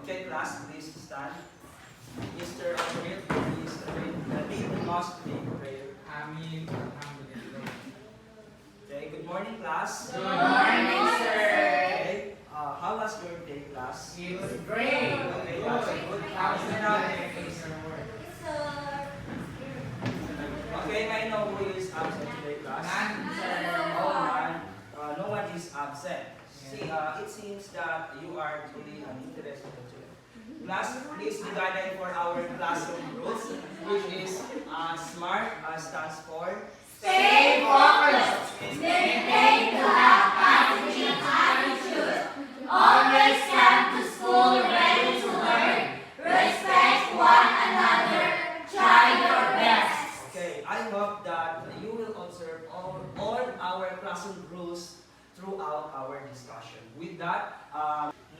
Okay, class, please stand. Mr. Amrit, please lead us in prayer. Amin. Alhamdulillah. Okay, good morning, class. Good morning, sir. Okay, how was your day, class? It was great. Okay, that's good. How's the day? Okay, I know who is absent today, class. None, sir. Oh, man. No one is absent. See, it seems that you are truly interested in it. Class, please be guided for our classroom rules, which is SMART stands for Stay focused. Maintain to have positive attitude. Always come to school ready to learn. Respect one another. Try your best. Okay, I hope that you will observe all our classroom rules throughout our discussion. With that,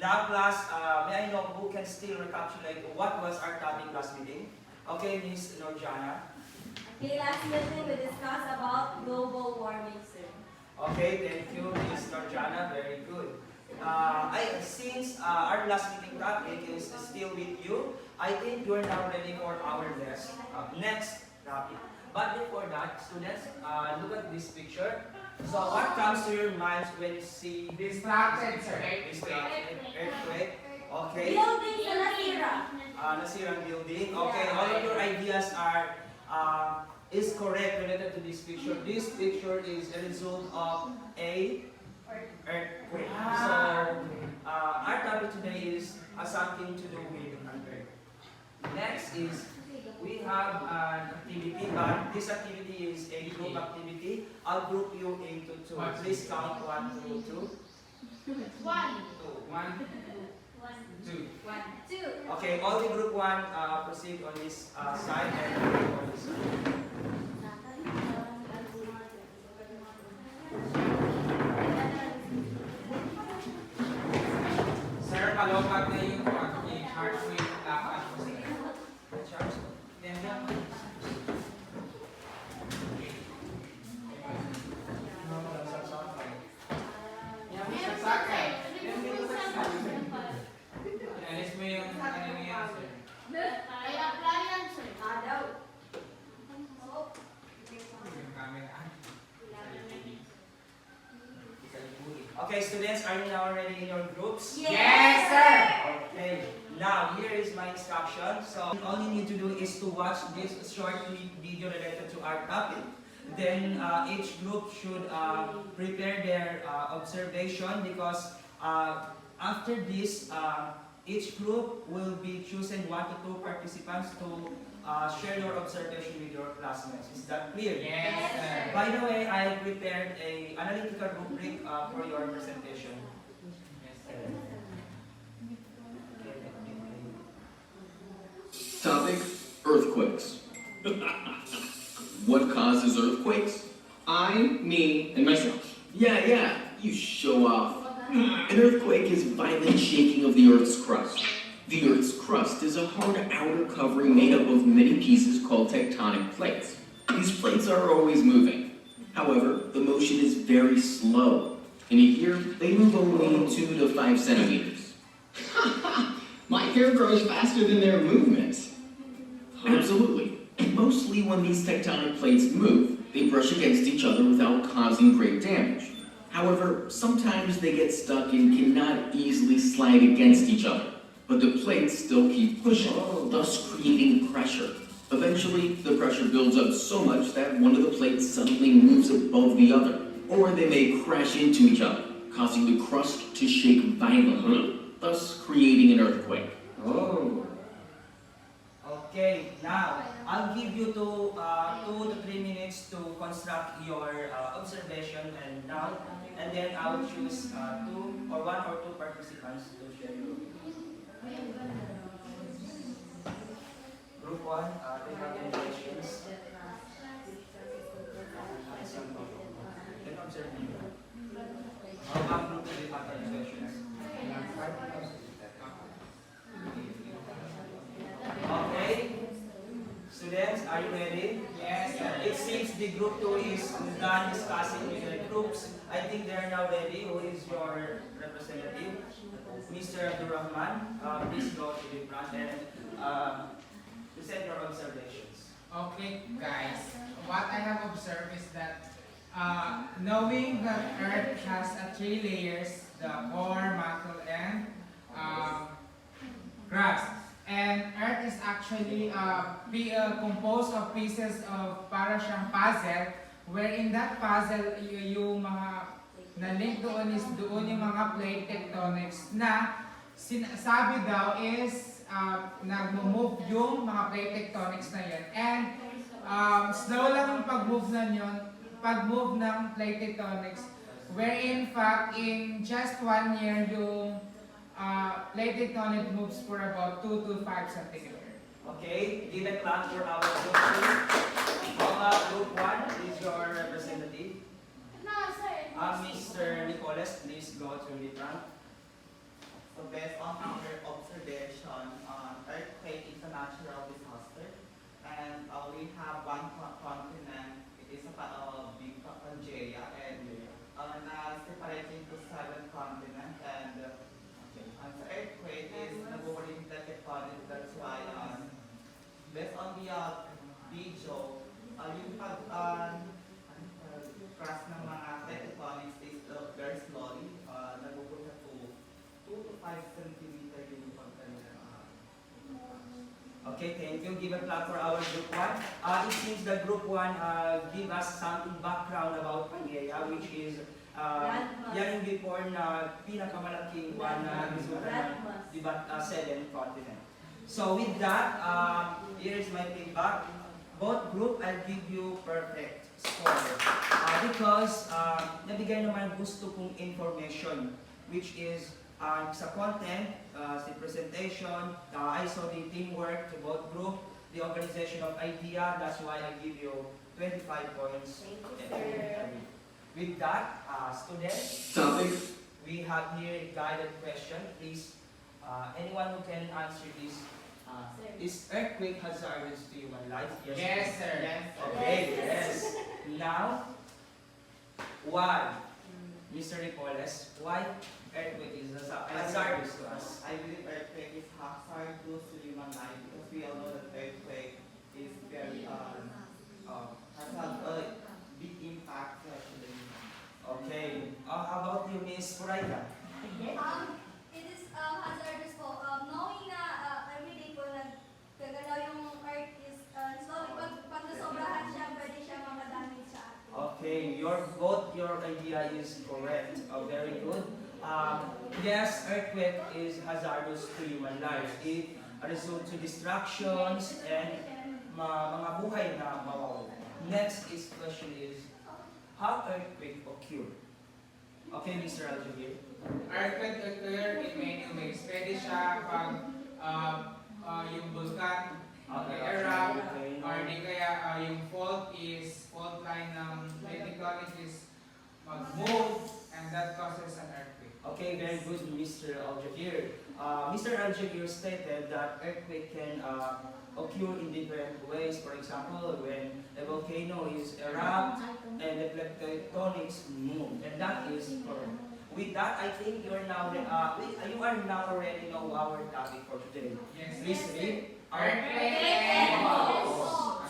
now class, may I know who can still recapitulate what was our topic last meeting? Okay, Miss Norjana. Okay, last meeting we discussed about global warming, sir. Okay, thank you, Miss Norjana. Very good. Since our last meeting topic is still with you, I think you are now ready for our next topic. But before that, students, look at this picture. So what comes to your minds when you see Distracted, sir. earthquake? Okay. Building sa nasira. Nasirang building. Okay, all of your ideas are is correct related to this picture. This picture is a result of a earthquake. So our topic today is something to do with earthquake. Next is we have an activity, but this activity is a group activity. I'll group you into two. Please count 1, 2, 2. 1, 2. 2. Okay, all the group 1 proceed on this side and on this side. Sir, palopag na yung heart rate dapat po, sir. Charles? Yan lang. Yan, sakay. Alis mo yung ano yan, sir. Ay, appliance. Daw. Yung camera. Okay, students, are you now already in your groups? Yes, sir. Okay, now here is my instruction. So all you need to do is to watch this short video related to our topic. Then each group should prepare their observation because after this, each group will be choosing 1 to 2 participants to share your observation with your classmates. Is that clear? Yes, sir. By the way, I prepared an analytical rubric for your presentation. Yes, sir. Topic: earthquakes. What causes earthquakes? I, me, and myself. Yeah, you show off. An earthquake is violent shaking of the Earth's crust. The Earth's crust is a hard outer covering made up of many pieces called tectonic plates. These plates are always moving. However, the motion is very slow. In a year, they move only 2 to 5 centimeters. My hair grows faster than their movements. Absolutely. And mostly when these tectonic plates move, they brush against each other without causing great damage. However, sometimes they get stuck and cannot easily slide against each other. But the plates still keep pushing, thus creating pressure. Eventually, the pressure builds up so much that one of the plates suddenly moves above the other, or they may crash into each other, causing the crust to shake violently, thus creating an earthquake. Oh. Okay, now I'll give you 2 to 3 minutes to construct your observation and then I will choose 1 or 2 participants to share your group 1. They have any questions? Can observe you. How about group 2? Do you have any questions? Okay, students, are you ready? Yes, sir. It seems the group 2 is done discussing with the groups. I think they are now ready. Who is your representative? Mr. Abdurrahman, please go to the front and present your observations. Okay, guys. What I have observed is that knowing that Earth has three layers, the core, mantle, and crust. And Earth is actually composed of pieces of para siyang puzzle, where in that puzzle, yung mga na-link doon is doon yung mga plate tectonics na sinasabi daw is nagmo-move yung mga plate tectonics na yan. And slow lang yung pag-move ng plate tectonics, where in fact, in just 1 year, yung plate tectonic moves for about 2 to 5 centimeters. Okay, give a clap for our group 2. Group 1 is your representative. No, sir. Mr. Nicolas, please go to the front. So based on our observation, earthquake is a natural disaster, and we have one continent. It is a big Pangaea, and na-separate into 7 continents. And the earthquake is nag-overlap the tectonic. That's why, based on the video, yung crash ng mga tectonics is very slowly. Nagpupunta to 2 to 5 centimeter yung pagkanya. Okay, thank you. Give a clap for our group 1. It seems that group 1 give us something background about Pangaea, which is yan yung before na pinakamalaking one na resulta ng 7 continent. So with that, here is my feedback. Both group, I'll give you perfect score. Because nabigay naman gusto kong information, which is sa content, sa presentation, I saw the teamwork to both group, the organization of idea, that's why I give you 25 points. With that, students, Topic. we have here a guided question. Please, anyone who can answer this. Is earthquake hazardous to human life? Yes, sir. Yes. Okay, yes. Now, why, Mr. Nicolas, why earthquake is hazardous to us? I believe earthquake is hazardous to human life because we all know that earthquake is very has a big impact actually. Okay, how about you, Miss Furaida? It is hazardous po. Knowing na everyday po nagkagalaw yung earth is slowly, pag nasobrahan siya, pwede siya mamadamage sa atin. Okay, both your idea is correct. Very good. Yes, earthquake is hazardous to human life. It results to distractions and mga buhay na mawawala. Next question is, how earthquake occur? Okay, Mr. Aljabir. Earthquake occur in many ways. Pwede siya pag yung vulkan erupt, or di kaya yung fault line ng tectonic is mag-move, and that causes an earthquake. Okay, very good, Mr. Aljabir. Mr. Aljabir stated that earthquake can occur in different ways. For example, when a volcano is erupt and the tectonics move, and that is correct. With that, I think you are now already know our topic for today. Yes. Please read. Earthquake.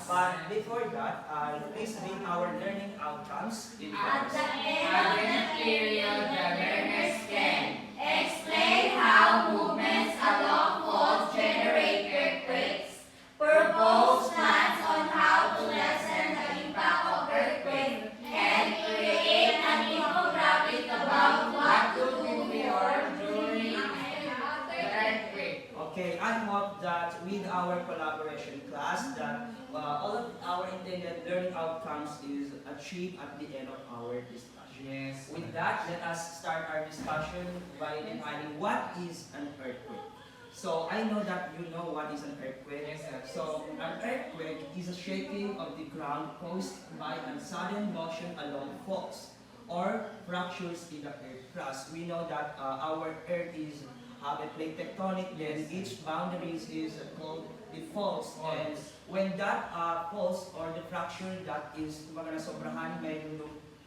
But before that, please read our learning outcomes. At the end At of the the period, period, the learners can explain how movements along faults generate earthquakes, propose plans on how to lessen the impact of earthquakes, and create an infographic about what to do before, during, and after the earthquake. Okay, I hope that with our collaboration class that all of our intended learning outcomes is achieved at the end of our discussion. Yes. With that, let us start our discussion by defining what is an earthquake. So I know that you know what is an earthquake. Yes, sir. So an earthquake is a shaking of the ground caused by a sudden motion along faults or fractures in the earth crust. We know that our earth is have a plate tectonic, then each boundaries is called the faults. And when that faults or the fracture that is kumbaga nasobrahan may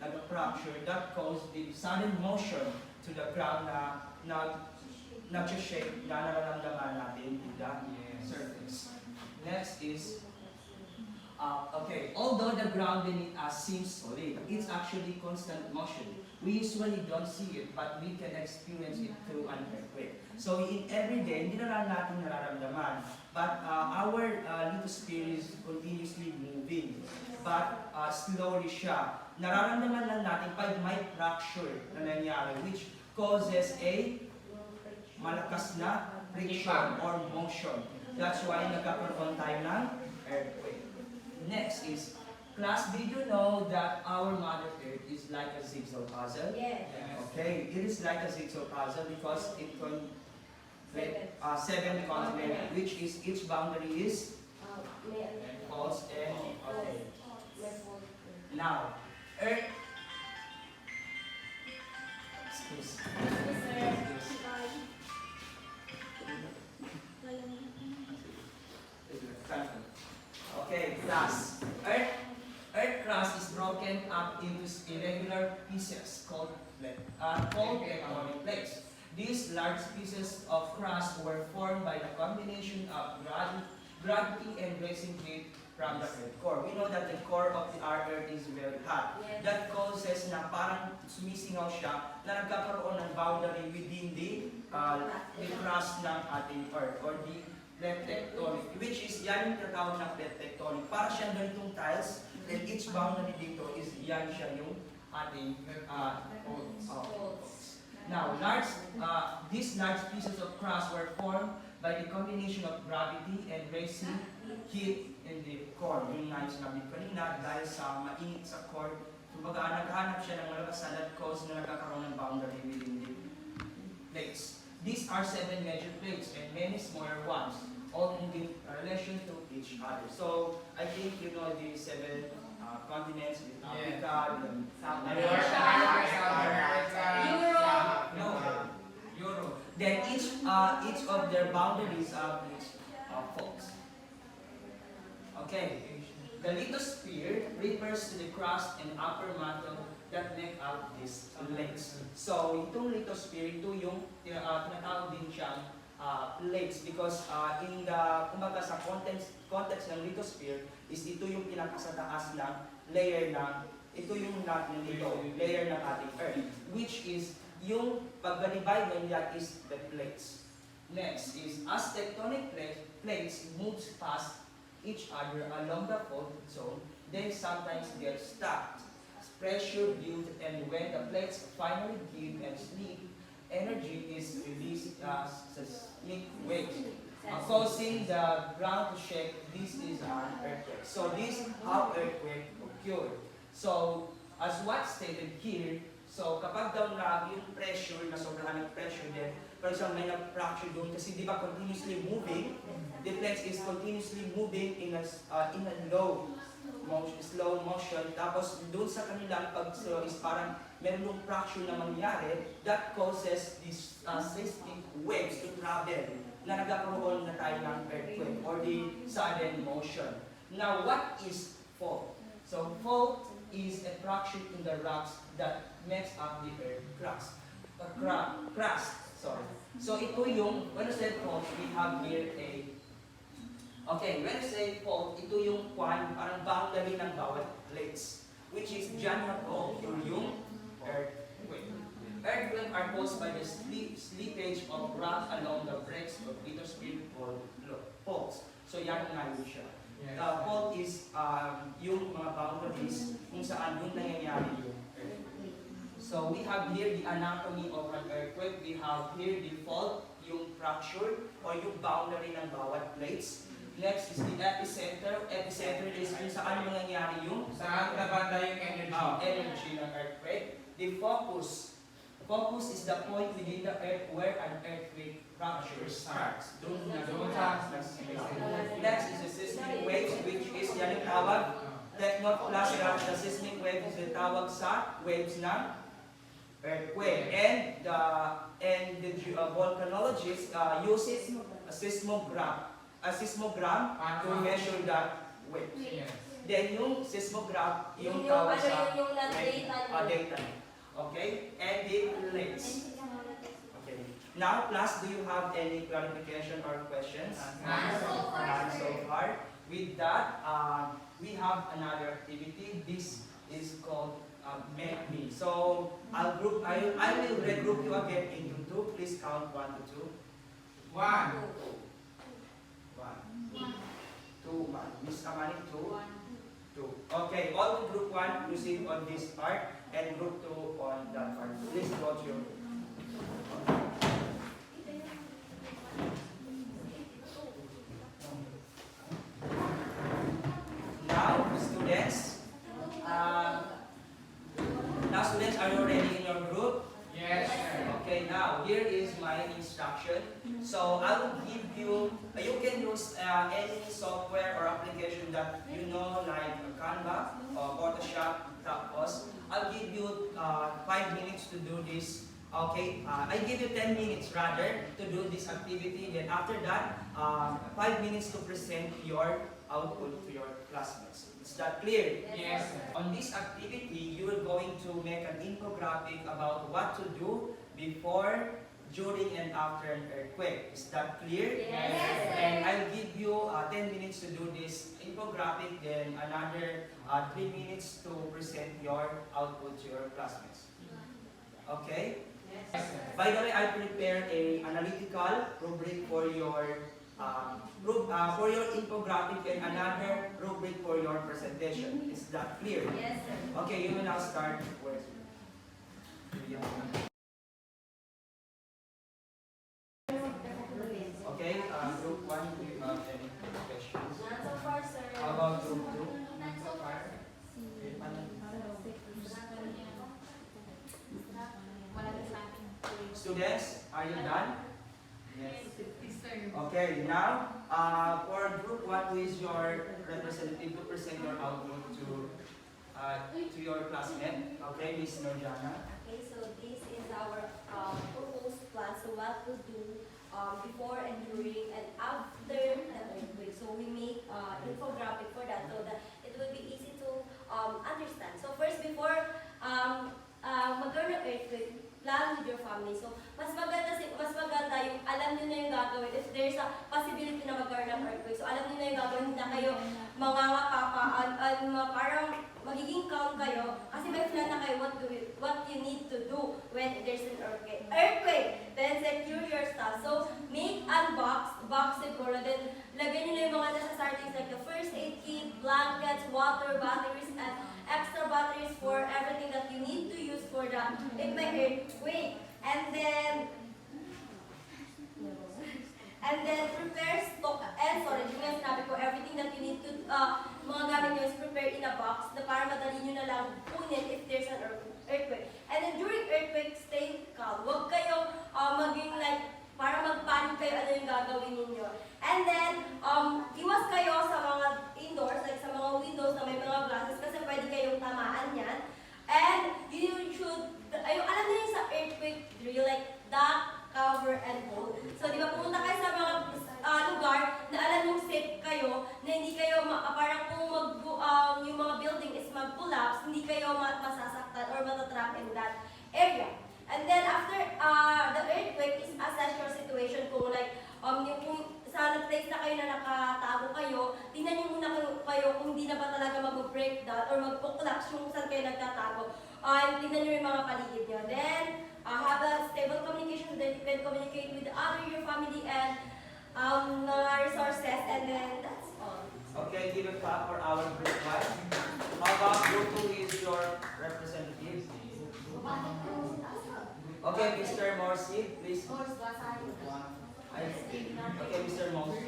nag-fracture, that causes the sudden motion to the ground na nag-shake na nararamdaman natin in the surface. Next is, okay, although the ground beneath us seems solid, it's actually constant motion. We usually don't see it, but we can experience it through an earthquake. So in every day, hindi na lang natin nararamdaman, but our lithosphere is continuously moving, but slowly siya. Nararamdaman lang natin pag may fracture na nangyari, which causes a malakas na friction or motion. That's why nagkakaroon tayo ng earthquake. Next is, class, did you know that our Mother Earth is like a jigsaw puzzle? Yes. Okay, it is like a jigsaw puzzle because it can seven continents, which is each boundary is false and okay. Now, Earth. Excuse. Okay, class. Earth crust is broken up into irregular pieces called tectonic plates. These large pieces of crust were formed by the combination of gravity and racing heat from the Earth core. We know that the core of our Earth is very hot. Yes. That causes na parang sumisingaw siya na nagkakaroon ng boundary within the crust ng ating Earth or the plate tectonic, which is yan yung tinatawag na plate tectonic. Para siyang ganitong tiles, and each boundary dito is yan siya yung ating faults. Now, these large pieces of crust were formed by the combination of gravity and racing heat in the core. Yung nga yung sinabi ko kanina, dahil sa mainit sa core, kumbaga naghahanap siya ng malakas na that cause na nagkakaroon ng boundary within the plates. These are 7 major plates and many smaller ones, all in relation to each other. So, I think you know the 7 continents with Africa, with South America, Europe. Then each of their boundaries have its faults. Okay. The lithosphere refers to the crust and upper mantle that make up these plates. So, itong lithosphere, ito yung tinatawag din siyang plates because in the, kumbaga sa context ng lithosphere is ito yung pinakasataas ng layer ng, ito yung natin dito, layer ng ating Earth, which is yung paggalibay ng that is the plates. Next is, as tectonic plates moves past each other along the fault zone, they sometimes get stuck. Pressure builds, and when the plates finally give and slip, energy is released as seismic waves, causing the ground to shake. This is an earthquake. So this is how earthquake occur. So as what stated here, so kapag daw na yung pressure, na sobrahan ng pressure din, for example, may na-fracture doon kasi di ba continuously moving, the plates is continuously moving in a slow motion, tapos doon sa kanilang pag is parang meron yung fracture na mangyari that causes these seismic waves to travel na nagkakaroon na tayo ng earthquake or the sudden motion. Now, what is fault? So, fault is a fracture in the rocks that makes up the earth crust. Sorry. So, ito yung, when I say fault, we have here a okay, when I say fault, ito yung parang boundary ng bawat plates, which is dyan na po yung earthquake. Earthquakes are caused by the slippage of rock along the breaks of lithosphere called faults. So yan nga yun siya. Fault is yung mga boundaries kung saan yung nangyayari yung earthquake. So we have here the anatomy of an earthquake. We have here the fault, yung fracture, or yung boundary ng bawat plates. Next is the epicenter. Epicenter is kung saan mangyayari yung Saan nabanda yung energy ng earthquake. The focus. Focus is the point within the earth where an earthquake fracture starts. Doon sa next is the seismic waves, which is yan yung tawag. Technoplastic, the seismic wave is the tawag sa waves ng earthquake. And the volcanologists uses a seismogram to measure that wave. Then yung seismograph, yung tawag sa yung data. data. Okay? And the plates. Okay. Now, class, do you have any clarification or questions? None so far, None sir. so far. With that, we have another activity. This is called Make Me. So I will regroup you again into two. Please count 1 to 2. 1, 1, 2, 1. Miss Amani, 2. 2. Okay, all to group 1 proceed on this part and group 2 on that part. Please go to your group. Now, students, are you ready in your group? yes, sir. Okay, now here is my instruction. So I will give you, you can use any software or application that you know, like Canva or Photoshop. Tapos, I'll give you 5 minutes to do this. Okay, I give you 10 minutes rather to do this activity. Then after that, 5 minutes to present your output to your classmates. Is that clear? Yes, sir. On this activity, you are going to make an infographic about what to do before, during, and after an earthquake. Is that clear? Yes, sir. And I'll give you 10 minutes to do this infographic, then another 3 minutes to present your output to your classmates. Okay? Yes, sir. By the way, I prepared a analytical rubric for your infographic and another rubric for your presentation. Is that clear? Yes, sir. Okay, you will now start with. Okay, group 1, do you have any questions? None so far, sir. How about group 2? None so far. Wala na sa akin. Students, are you done? Yes, sir. Okay, now, for group 1, who is your representative to present your output to your classmate? Okay, Miss Norjana. Okay, so this is our proposed plan. So what to do before and during and after an earthquake. So we make infographic for that so that it will be easy to understand. So first, before magkaroon ng earthquake, plan with your family. So mas maganda yung alam niyo na yung gagawin. If there's a possibility na magkaroon ng earthquake, so alam niyo na yung gagawin, hindi na kayo mangangapapa, parang magiging calm kayo kasi may plan na kayo what you need to do when there's an earthquake. Then secure your stuff. So make box siguro. Then lagyan niyo na yung mga necessary things like the first aid kit, blankets, water, batteries, and extra batteries for everything that you need to use for the if may earthquake. And then prepare stock, and sorry, yung nga sinabi ko, everything that you need to, mga gamit nyo is prepare in a box na para madali nyo na lang kunin if there's an earthquake. And then during earthquake, stay calm. Huwag kayong maging like, para magpanic kayo ano yung gagawin ninyo. And then, iwas kayo sa mga indoors, like sa mga windows na may mga glasses kasi pwede kayong tamaan yan. And you should, alam niyo yung sa earthquake drill, like duck, cover, and hold. So, di ba, pumunta kayo sa mga lugar na alam yung safe kayo, na hindi kayo, parang kung yung mga building is mag-collapse, hindi kayo masasaktan or matatrap in that area. And then, after the earthquake is assess your situation kung like, kung sa place na kayo na nakatago kayo, tingnan niyo muna kayo kung hindi na ba talaga mag-breakdown or mag-collapse yung saan kayo nagtatago. Tingnan niyo yung mga paligid niyo. Then, have a stable communication so that you can communicate with your family and resources, and then that's all. Okay, give a clap for our group 1. How about group 2 is your representative? Okay, Mr. Morsi, please. Okay, Mr. Morsi.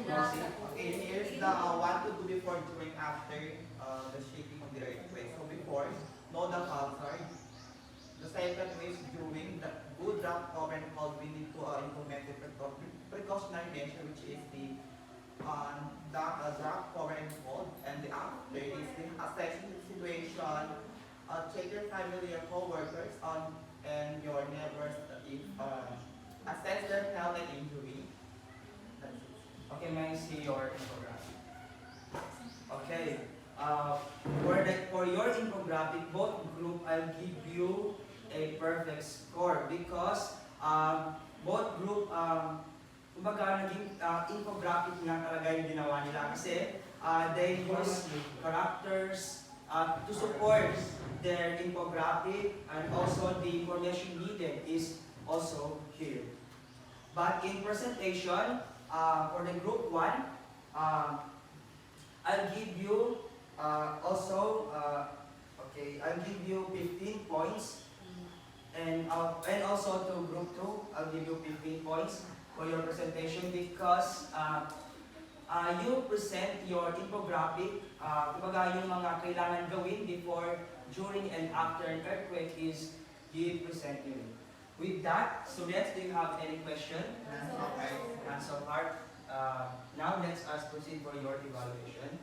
Okay, here's the what to do before, during, after the shaking of the earthquake. So before, know the hazard. The second is during the good drop cover and hold, we need to implement the precautionary measure, which is the drop cover and hold. And the after is the assessing the situation. Check your family, your co-workers, and your neighbors if assess their health and injury. That's it. Okay, may I see your infographic? Okay. For your infographic, both group, I'll give you a perfect score because both group, kumbaga naging infographic nga talaga yung ginawa nila kasi they use characters to support their infographic, and also the information needed is also here. But in presentation, for the group 1, I'll give you I'll give you 15 points, and also to group 2, I'll give you 15 points for your presentation because you present your infographic, kumbaga yung mga kailangan gawin before, during, and after an earthquake is you present it. With that, students, do you have any question? None so far. Now let's proceed for your evaluation.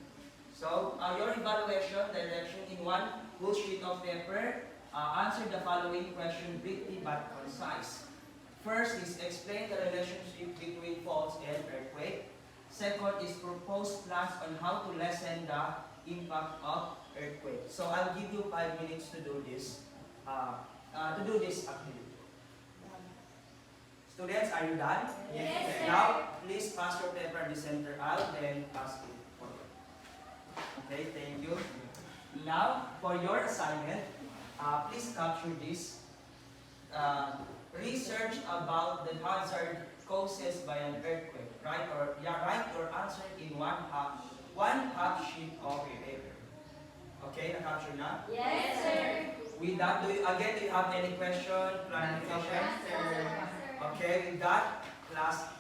So, your evaluation direction in one full sheet of paper, answer the following question briefly but concise. First is explain the relationship between faults and earthquake. Second is propose plans on how to lessen the impact of earthquake. So I'll give you 5 minutes to do this. Activity. Students, are you done? Yes, sir. Now, please pass your paper in the center aisle, then pass it forward. Okay, thank you. Now, for your assignment, please capture this. Research about the hazard caused by an earthquake. Write your answer in one half sheet of paper. Okay, na-capture na? Yes, sir. With that, do you have any question, clarification? Yes, sir. Okay, with that, class